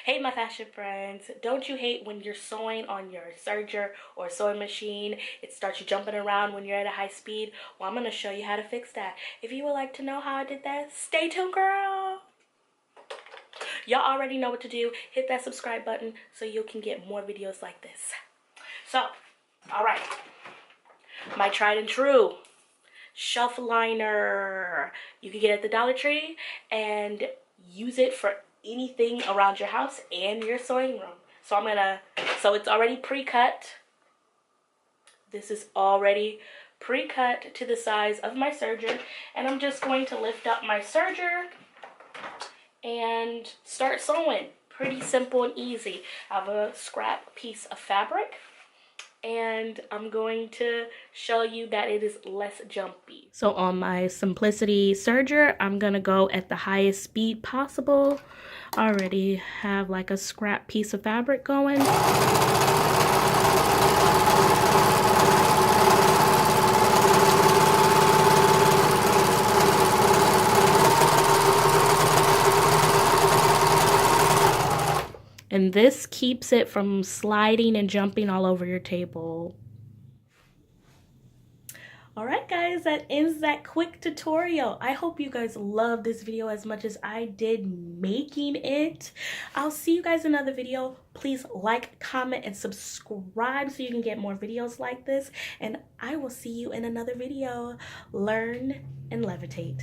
Hey my fashion friends, don't you hate when you're sewing on your serger or sewing machine, it starts you jumping around when you're at a high speed? Well, I'm going to show you how to fix that. If you would like to know how I did that, stay tuned, girl. Y'all already know what to do. Hit that subscribe button so you can get more videos like this. So, alright, my tried and true shelf liner. You can get it at the Dollar Tree and use it for anything around your house and your sewing room. So it's already pre-cut. This is already pre-cut to the size of my serger, and I'm just going to lift up my serger and start sewing. Pretty simple and easy. I have a scrap piece of fabric, and I'm going to show you that it is less jumpy. So on my Simplicity serger, I'm gonna go at the highest speed possible. I already have like a scrap piece of fabric going. And this keeps it from sliding and jumping all over your table. Alright guys, that ends that quick tutorial. I hope you guys loved this video as much as I did making it. I'll see you guys in another video. Please like, comment, and subscribe so you can get more videos like this. And I will see you in another video. Learn and levitate.